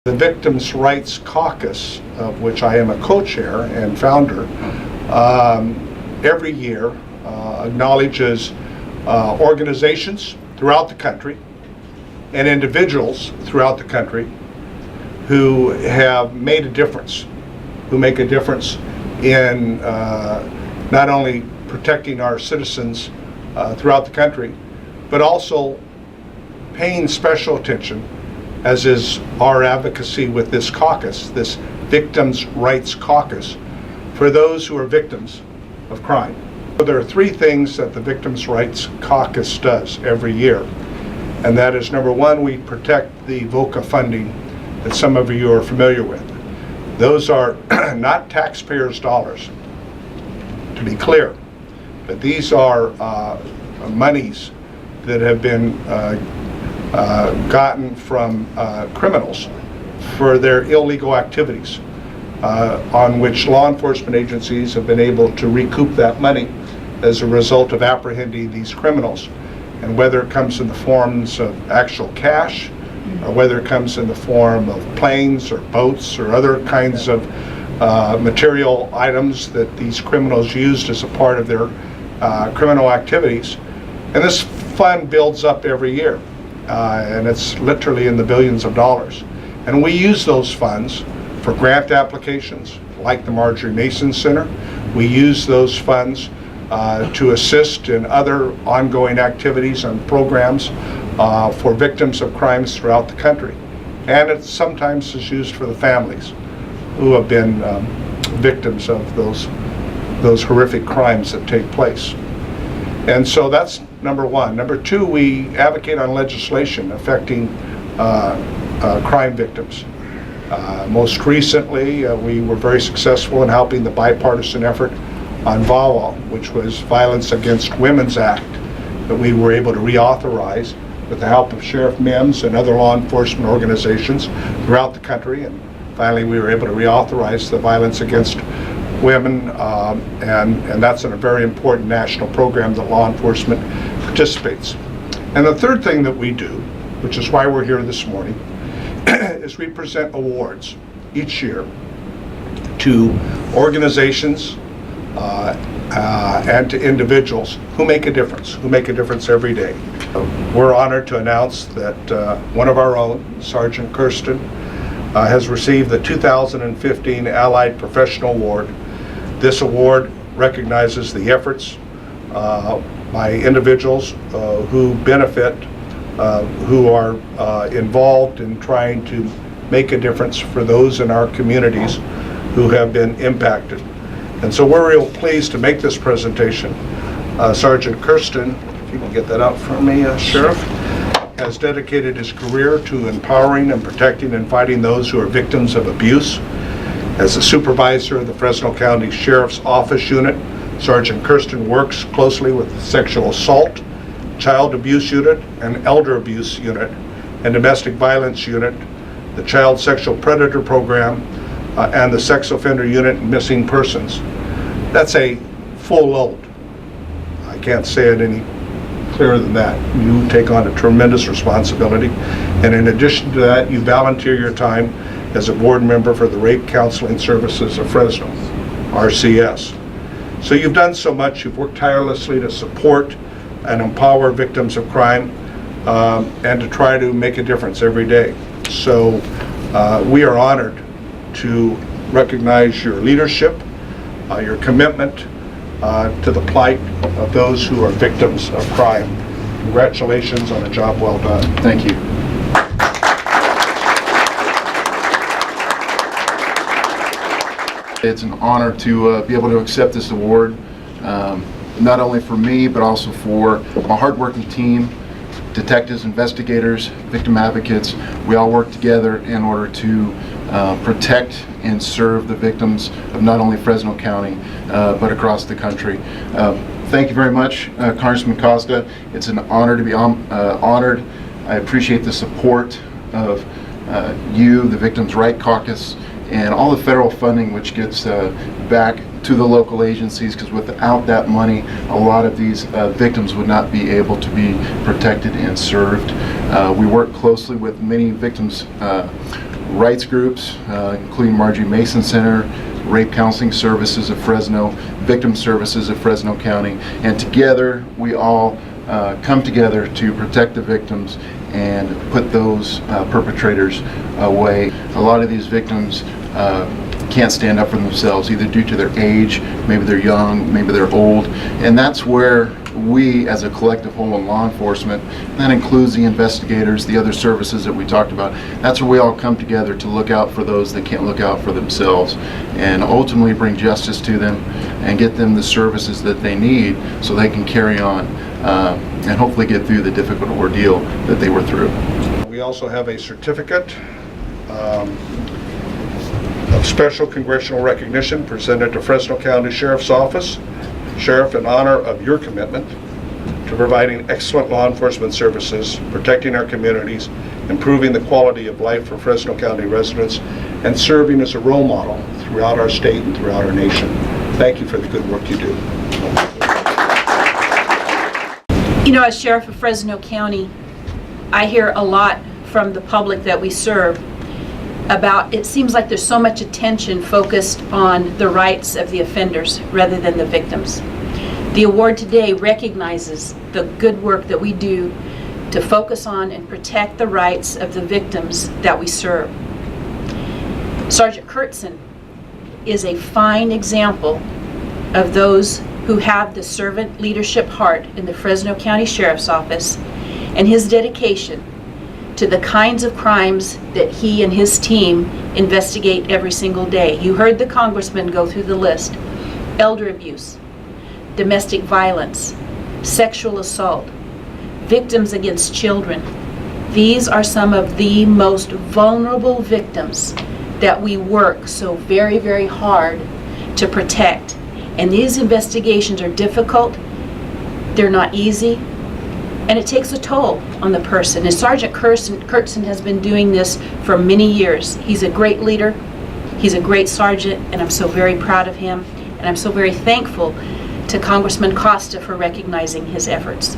The Victims Rights Caucus, of which I am a co-chair and founder, every year acknowledges organizations throughout the country and individuals throughout the country who have made a difference, who make a difference in not only protecting our citizens throughout the country, but also paying special attention, as is our advocacy with this caucus, this Victims Rights Caucus, for those who are victims of crime. There are three things that the Victims Rights Caucus does every year, and that is, number one, we protect the VOCA funding that some of you are familiar with. Those are not taxpayers' dollars, to be clear, but these are monies that have been gotten from criminals for their illegal activities, on which law enforcement agencies have been able to recoup that money as a result of apprehending these criminals. And whether it comes in the forms of actual cash, or whether it comes in the form of planes or boats or other kinds of material items that these criminals used as a part of their criminal activities. And this fund builds up every year. And it's literally in the billions of dollars. And we use those funds for grant applications, like the Marjorie Mason Center. We use those funds to assist in other ongoing activities and programs for victims of crimes throughout the country. And it sometimes is used for the families who have been victims of those horrific crimes that take place. And so that's number one. Number two, we advocate on legislation affecting crime victims. Most recently, we were very successful in helping the bipartisan effort on VAWA, which was Violence Against Women's Act, that we were able to reauthorize with the help of Sheriff Mims and other law enforcement organizations throughout the country. And finally, we were able to reauthorize the Violence Against Women, and that's in a very important national program that law enforcement participates. And the third thing that we do, which is why we're here this morning, is we present awards each year to organizations and to individuals who make a difference every day. We're honored to announce that one of our own, Sergeant Kertson, has received the 2015 Allied Professional Award. This award recognizes the efforts by individuals who benefit, who are involved in trying to make a difference for those in our communities who have been impacted. And so we're real pleased to make this presentation. Sergeant Kertson, if you can get that out for me, Sheriff, has dedicated his career to empowering and protecting and fighting those who are victims of abuse. As the supervisor of the Fresno County Sheriff's Office Unit, Sergeant Kertson works closely with the Sexual Assault, Child Abuse Unit, and Elder Abuse Unit, and Domestic Violence Unit, the Child Sexual Predator Program, and the Sex Offender Unit and Missing Persons. That's a full load. I can't say it any clearer than that. You take on a tremendous responsibility, and in addition to that, you volunteer your time as a board member for the Rape Counseling Services of Fresno, RCS. So you've done so much. You've worked tirelessly to support and empower victims of crime and to try to make a difference every day. So we are honored to recognize your leadership, your commitment to the plight of those who are victims of crime. Congratulations on a job well done. Thank you. It's an honor to be able to accept this award, not only for me, but also for my hardworking team, detectives, investigators, victim advocates. We all work together in order to protect and serve the victims of not only Fresno County, but across the country. Thank you very much, Congressman Costa. It's an honor to be honored. I appreciate the support of you, the Victims Rights Caucus, and all the federal funding which gets back to the local agencies, because without that money, a lot of these victims would not be able to be protected and served. We work closely with many victims rights groups, including Marjorie Mason Center, Rape Counseling Services of Fresno, Victim Services of Fresno County, and together we all come together to protect the victims and put those perpetrators away. A lot of these victims can't stand up for themselves, either due to their age, maybe they're young, maybe they're old, and that's where we as a collective whole in law enforcement, that includes the investigators, the other services that we talked about, that's where we all come together to look out for those that can't look out for themselves and ultimately bring justice to them and get them the services that they need so they can carry on and hopefully get through the difficult ordeal that they were through. We also have a certificate of special congressional recognition presented to Fresno County Sheriff's Office. Sheriff, in honor of your commitment to providing excellent law enforcement services, protecting our communities, improving the quality of life for Fresno County residents, and serving as a role model throughout our state and throughout our nation. Thank you for the good work you do. You know, as Sheriff of Fresno County, I hear a lot from the public that we serve about, it seems like there's so much attention focused on the rights of the offenders rather than the victims. The award today recognizes the good work that we do to focus on and protect the rights of the victims that we serve. Sergeant Kertson is a fine example of those who have the servant leadership heart in the Fresno County Sheriff's Office, and his dedication to the kinds of crimes that he and his team investigate every single day. You heard the congressman go through the list: elder abuse, domestic violence, sexual assault, victims against children. These are some of the most vulnerable victims that we work so very, very hard to protect. And these investigations are difficult, they're not easy, and it takes a toll on the person. And Sergeant Kertson has been doing this for many years. He's a great leader, he's a great sergeant, and I'm so very proud of him. And I'm so very thankful to Congressman Costa for recognizing his efforts.